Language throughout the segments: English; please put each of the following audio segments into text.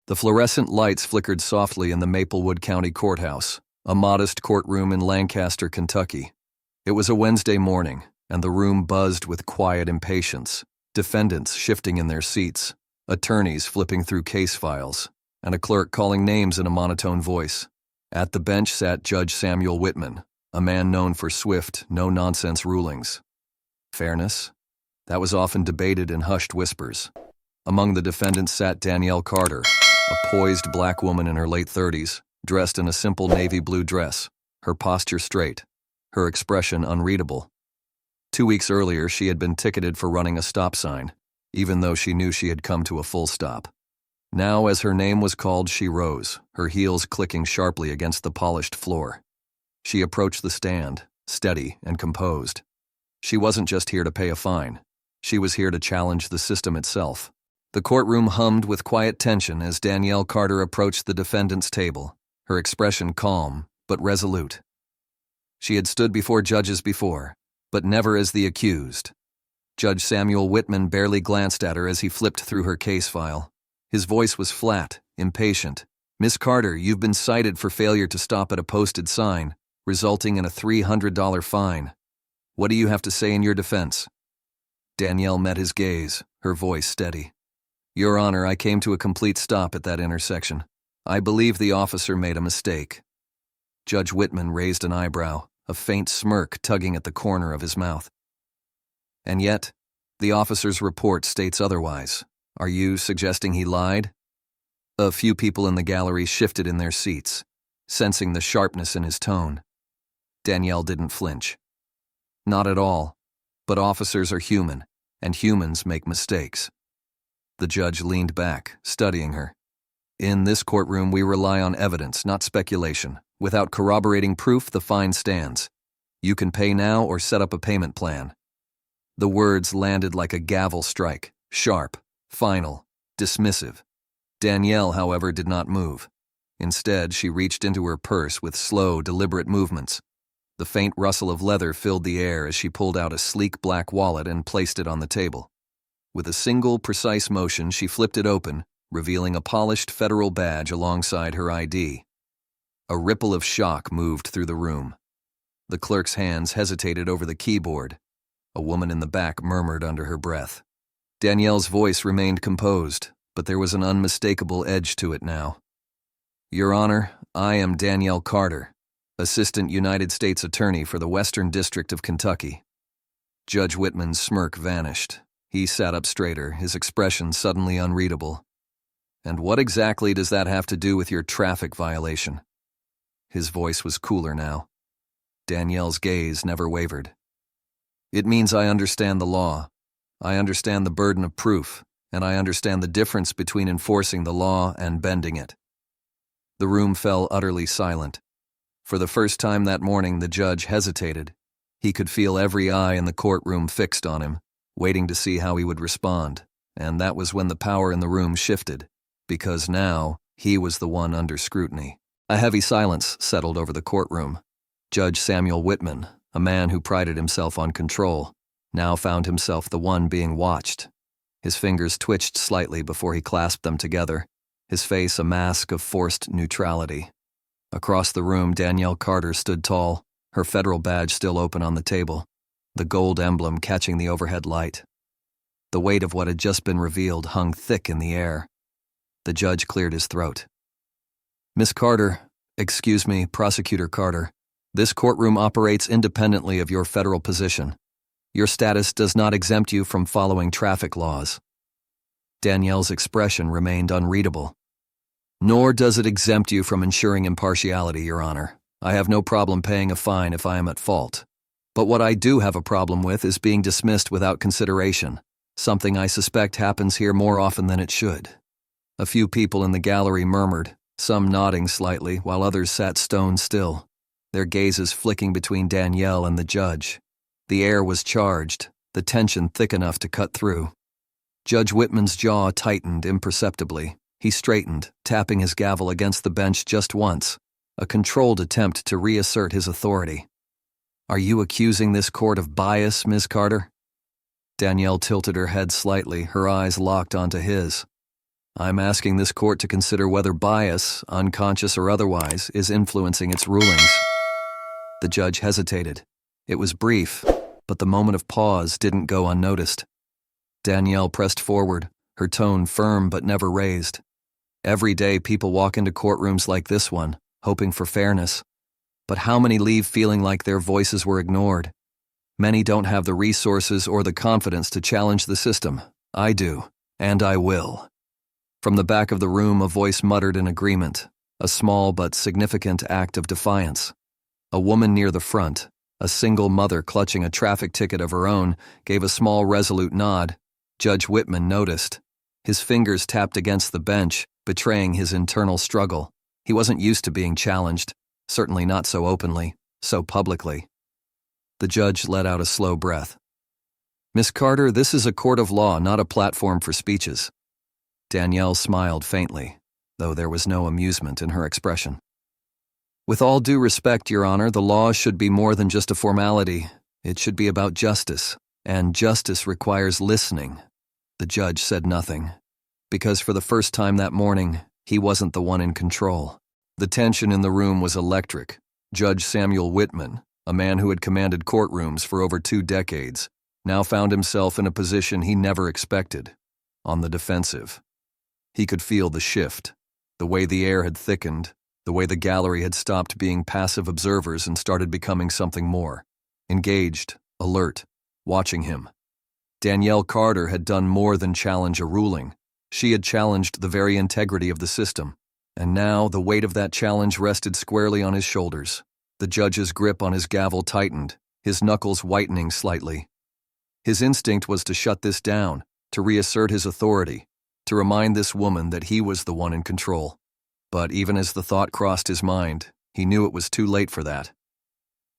The fluorescent lights flickered softly in the Maplewood County Courthouse, a modest courtroom in Lancaster, Kentucky. It was a Wednesday morning, and the room buzzed with quiet impatience, defendants shifting in their seats, attorneys flipping through case files, and a clerk calling names in a monotone voice. At the bench sat Judge Samuel Whitman, a man known for swift, no-nonsense rulings. Fairness? That was often debated in hushed whispers. Among the defendants sat Danielle Carter, a poised black woman in her late 30s, dressed in a simple navy blue dress, her posture straight, her expression unreadable. 2 weeks earlier, she had been ticketed for running a stop sign, even though she knew she had come to a full stop. Now, as her name was called, she rose, her heels clicking sharply against the polished floor. She approached the stand, steady and composed. She wasn't just here to pay a fine. She was here to challenge the system itself. The courtroom hummed with quiet tension as Danielle Carter approached the defendant's table, her expression calm but resolute. She had stood before judges before, but never as the accused. Judge Samuel Whitman barely glanced at her as he flipped through her case file. His voice was flat, impatient. "Miss Carter, you've been cited for failure to stop at a posted sign, resulting in a $300 fine. What do you have to say in your defense?" Danielle met his gaze, her voice steady. "Your Honor, I came to a complete stop at that intersection. I believe the officer made a mistake." Judge Whitman raised an eyebrow, a faint smirk tugging at the corner of his mouth. "And yet, the officer's report states otherwise. Are you suggesting he lied?" A few people in the gallery shifted in their seats, sensing the sharpness in his tone. Danielle didn't flinch. "Not at all, but officers are human, and humans make mistakes." The judge leaned back, studying her. "In this courtroom, we rely on evidence, not speculation. Without corroborating proof, the fine stands. You can pay now or set up a payment plan." The words landed like a gavel strike, sharp, final, dismissive. Danielle, however, did not move. Instead, she reached into her purse with slow, deliberate movements. The faint rustle of leather filled the air as she pulled out a sleek black wallet and placed it on the table. With a single, precise motion, she flipped it open, revealing a polished federal badge alongside her ID. A ripple of shock moved through the room. The clerk's hands hesitated over the keyboard. A woman in the back murmured under her breath. Danielle's voice remained composed, but there was an unmistakable edge to it now. "Your Honor, I am Danielle Carter, Assistant United States Attorney for the Western District of Kentucky." Judge Whitman's smirk vanished. He sat up straighter, his expression suddenly unreadable. "And what exactly does that have to do with your traffic violation?" His voice was cooler now. Danielle's gaze never wavered. "It means I understand the law. I understand the burden of proof, and I understand the difference between enforcing the law and bending it." The room fell utterly silent. For the first time that morning, the judge hesitated. He could feel every eye in the courtroom fixed on him, waiting to see how he would respond, and that was when the power in the room shifted, because now he was the one under scrutiny. A heavy silence settled over the courtroom. Judge Samuel Whitman, a man who prided himself on control, now found himself the one being watched. His fingers twitched slightly before he clasped them together, his face a mask of forced neutrality. Across the room, Danielle Carter stood tall, her federal badge still open on the table, the gold emblem catching the overhead light. The weight of what had just been revealed hung thick in the air. The judge cleared his throat. "Miss Carter, excuse me, Prosecutor Carter, this courtroom operates independently of your federal position. Your status does not exempt you from following traffic laws." Danielle's expression remained unreadable. "Nor does it exempt you from ensuring impartiality, Your Honor. I have no problem paying a fine if I am at fault. But what I do have a problem with is being dismissed without consideration, something I suspect happens here more often than it should." A few people in the gallery murmured, some nodding slightly while others sat stone still, their gazes flicking between Danielle and the judge. The air was charged, the tension thick enough to cut through. Judge Whitman's jaw tightened imperceptibly. He straightened, tapping his gavel against the bench just once, a controlled attempt to reassert his authority. "Are you accusing this court of bias, Ms. Carter?" Danielle tilted her head slightly, her eyes locked onto his. I'm asking this court to consider whether bias, unconscious or otherwise, is influencing its rulings. The judge hesitated. It was brief, but the moment of pause didn't go unnoticed. Danielle pressed forward, her tone firm but never raised. Every day people walk into courtrooms like this one, hoping for fairness. But how many leave feeling like their voices were ignored? Many don't have the resources or the confidence to challenge the system. I do, and I will. From the back of the room, a voice muttered in agreement, a small but significant act of defiance. A woman near the front, a single mother clutching a traffic ticket of her own, gave a small resolute nod. Judge Whitman noticed. His fingers tapped against the bench, betraying his internal struggle. He wasn't used to being challenged, certainly not so openly, so publicly. The judge let out a slow breath. Miss Carter, this is a court of law, not a platform for speeches. Danielle smiled faintly, though there was no amusement in her expression. With all due respect, Your Honor, the law should be more than just a formality. It should be about justice, and justice requires listening. The judge said nothing, because for the first time that morning, he wasn't the one in control. The tension in the room was electric. Judge Samuel Whitman, a man who had commanded courtrooms for over 2 decades, now found himself in a position he never expected, on the defensive. He could feel the shift, the way the air had thickened, the way the gallery had stopped being passive observers and started becoming something more. Engaged, alert, watching him. Danielle Carter had done more than challenge a ruling. She had challenged the very integrity of the system, and now the weight of that challenge rested squarely on his shoulders. The judge's grip on his gavel tightened, his knuckles whitening slightly. His instinct was to shut this down, to reassert his authority, to remind this woman that he was the one in control. But even as the thought crossed his mind, he knew it was too late for that.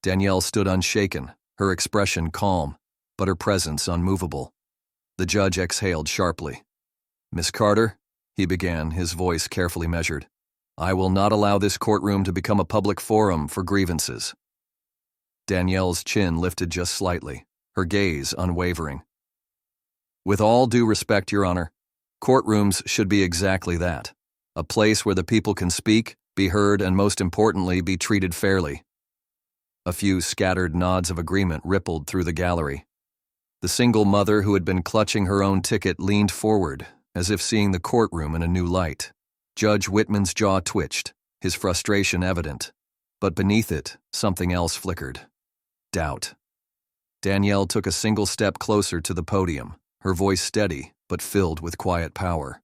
Danielle stood unshaken, her expression calm, but her presence unmovable. The judge exhaled sharply. Miss Carter, he began, his voice carefully measured, I will not allow this courtroom to become a public forum for grievances. Danielle's chin lifted just slightly, her gaze unwavering. With all due respect, Your Honor, courtrooms should be exactly that. A place where the people can speak, be heard, and most importantly, be treated fairly. A few scattered nods of agreement rippled through the gallery. The single mother who had been clutching her own ticket leaned forward, as if seeing the courtroom in a new light. Judge Whitman's jaw twitched, his frustration evident. But beneath it, something else flickered. Doubt. Danielle took a single step closer to the podium, her voice steady, but filled with quiet power.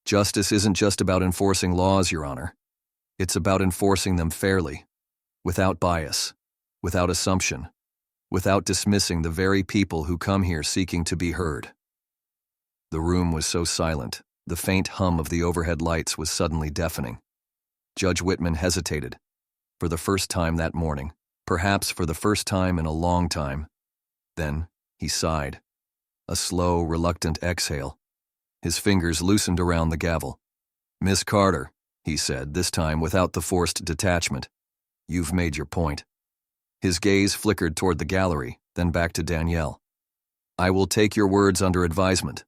Justice isn't just about enforcing laws, Your Honor. It's about enforcing them fairly, without bias, without assumption, without dismissing the very people who come here seeking to be heard. The room was so silent, the faint hum of the overhead lights was suddenly deafening. Judge Whitman hesitated. For the first time that morning, perhaps for the first time in a long time. Then he sighed. A slow, reluctant exhale. His fingers loosened around the gavel. Miss Carter, he said, this time without the forced detachment. You've made your point. His gaze flickered toward the gallery, then back to Danielle. I will take your words under advisement,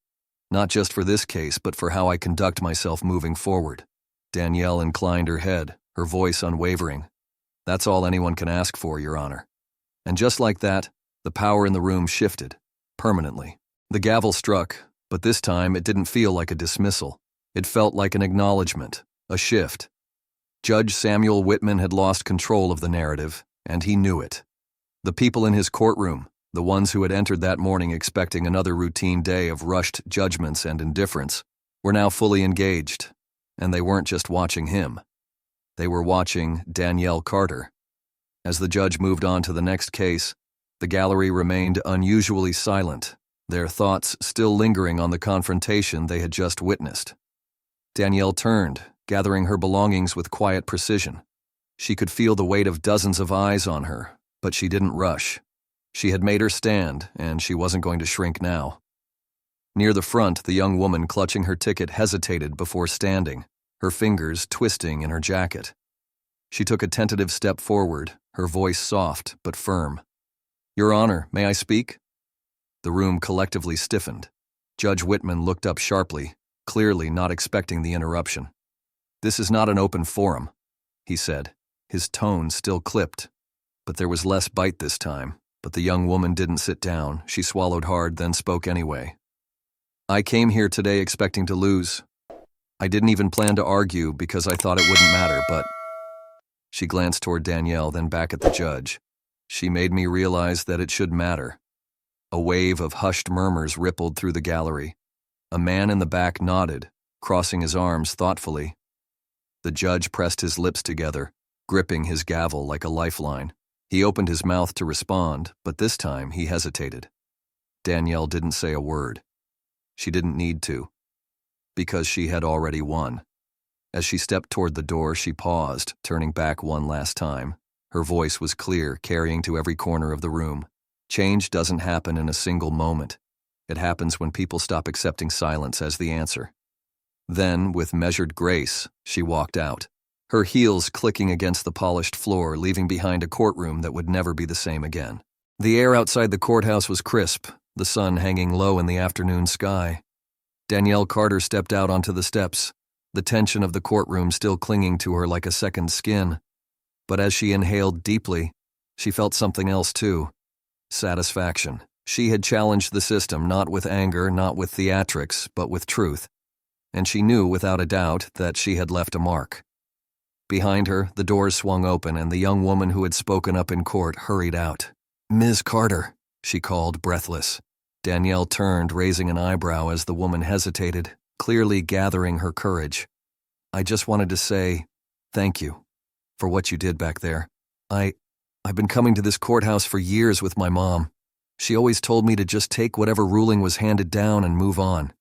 not just for this case, but for how I conduct myself moving forward. Danielle inclined her head, her voice unwavering. That's all anyone can ask for, Your Honor. And just like that, the power in the room shifted, permanently. The gavel struck, but this time it didn't feel like a dismissal. It felt like an acknowledgement, a shift. Judge Samuel Whitman had lost control of the narrative, and he knew it. The people in his courtroom, the ones who had entered that morning expecting another routine day of rushed judgments and indifference, were now fully engaged, and they weren't just watching him. They were watching Danielle Carter. As the judge moved on to the next case, the gallery remained unusually silent, their thoughts still lingering on the confrontation they had just witnessed. Danielle turned, gathering her belongings with quiet precision. She could feel the weight of dozens of eyes on her, but she didn't rush. She had made her stand, and she wasn't going to shrink now. Near the front, the young woman clutching her ticket hesitated before standing, her fingers twisting in her jacket. She took a tentative step forward, her voice soft but firm. Your Honor, may I speak? The room collectively stiffened. Judge Whitman looked up sharply, clearly not expecting the interruption. "This is not an open forum," he said, his tone still clipped, but there was less bite this time. But the young woman didn't sit down. She swallowed hard, then spoke anyway. "I came here today expecting to lose. I didn't even plan to argue because I thought it wouldn't matter, but..." She glanced toward Danielle, then back at the judge. "She made me realize that it should matter." A wave of hushed murmurs rippled through the gallery. A man in the back nodded, crossing his arms thoughtfully. The judge pressed his lips together, gripping his gavel like a lifeline. He opened his mouth to respond, but this time he hesitated. Danielle didn't say a word. She didn't need to, because she had already won. As she stepped toward the door, she paused, turning back one last time. Her voice was clear, carrying to every corner of the room. Change doesn't happen in a single moment. It happens when people stop accepting silence as the answer. Then, with measured grace, she walked out, her heels clicking against the polished floor, leaving behind a courtroom that would never be the same again. The air outside the courthouse was crisp, the sun hanging low in the afternoon sky. Danielle Carter stepped out onto the steps, the tension of the courtroom still clinging to her like a second skin. But as she inhaled deeply, she felt something else too. Satisfaction. She had challenged the system, not with anger, not with theatrics, but with truth. And she knew without a doubt that she had left a mark. Behind her, the doors swung open and the young woman who had spoken up in court hurried out. "Ms. Carter," she called, breathless. Danielle turned, raising an eyebrow as the woman hesitated, clearly gathering her courage. "I just wanted to say thank you for what you did back there. I've been coming to this courthouse for years with my mom. She always told me to just take whatever ruling was handed down and move on.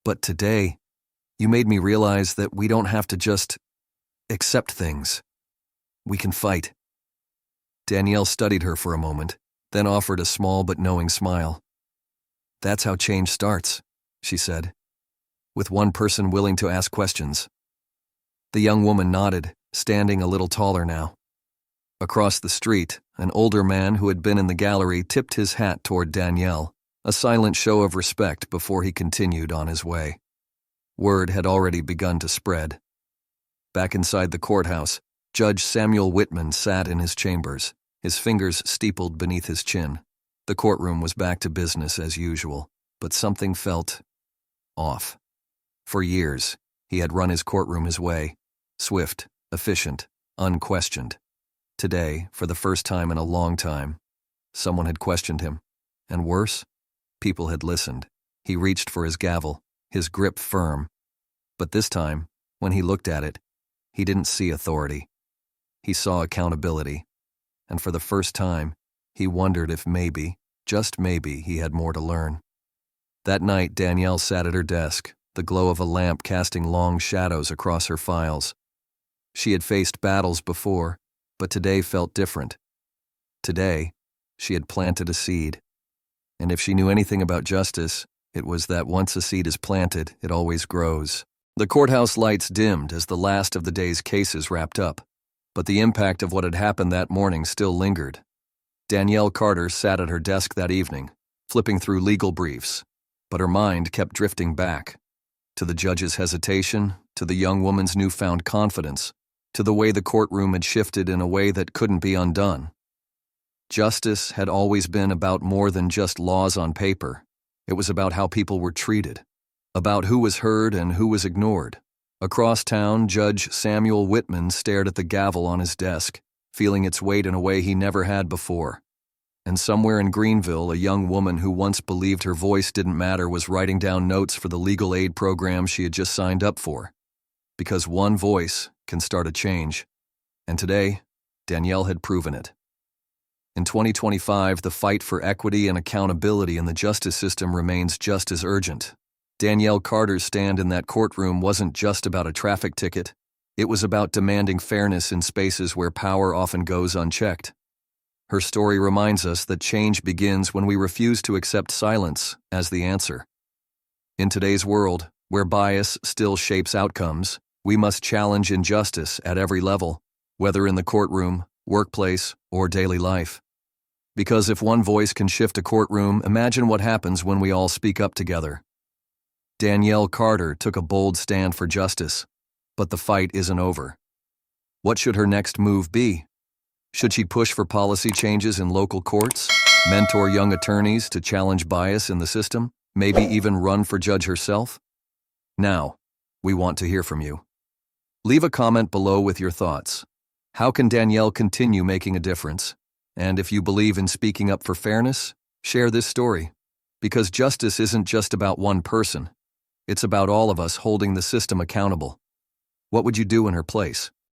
But today, you made me realize that we don't have to just accept things. We can fight." Danielle studied her for a moment, then offered a small but knowing smile. "That's how change starts," she said, "with one person willing to ask questions." The young woman nodded, standing a little taller now. Across the street, an older man who had been in the gallery tipped his hat toward Danielle, a silent show of respect before he continued on his way. Word had already begun to spread. Back inside the courthouse, Judge Samuel Whitman sat in his chambers, his fingers steepled beneath his chin. The courtroom was back to business as usual, but something felt off. For years, he had run his courtroom his way, swift, efficient, unquestioned. Today, for the first time in a long time, someone had questioned him. And worse, people had listened. He reached for his gavel, his grip firm. But this time, when he looked at it, he didn't see authority. He saw accountability. And for the first time, he wondered if maybe, just maybe, he had more to learn. That night, Danielle sat at her desk, the glow of a lamp casting long shadows across her files. She had faced battles before, but today felt different. Today, she had planted a seed. And if she knew anything about justice, it was that once a seed is planted, it always grows. The courthouse lights dimmed as the last of the day's cases wrapped up, but the impact of what had happened that morning still lingered. Danielle Carter sat at her desk that evening, flipping through legal briefs, but her mind kept drifting back, to the judge's hesitation, to the young woman's newfound confidence, to the way the courtroom had shifted in a way that couldn't be undone. Justice had always been about more than just laws on paper. It was about how people were treated, about who was heard and who was ignored. Across town, Judge Samuel Whitman stared at the gavel on his desk, feeling its weight in a way he never had before. And somewhere in Greenville, a young woman who once believed her voice didn't matter was writing down notes for the legal aid program she had just signed up for. Because one voice can start a change. And today, Danielle had proven it. In 2025, the fight for equity and accountability in the justice system remains just as urgent. Danielle Carter's stand in that courtroom wasn't just about a traffic ticket. It was about demanding fairness in spaces where power often goes unchecked. Her story reminds us that change begins when we refuse to accept silence as the answer. In today's world, where bias still shapes outcomes, we must challenge injustice at every level, whether in the courtroom, workplace, or daily life. Because if one voice can shift a courtroom, imagine what happens when we all speak up together. Danielle Carter took a bold stand for justice, but the fight isn't over. What should her next move be? Should she push for policy changes in local courts, mentor young attorneys to challenge bias in the system, maybe even run for judge herself? Now, we want to hear from you. Leave a comment below with your thoughts. How can Danielle continue making a difference? And if you believe in speaking up for fairness, share this story. Because justice isn't just about one person. It's about all of us holding the system accountable. What would you do in her place?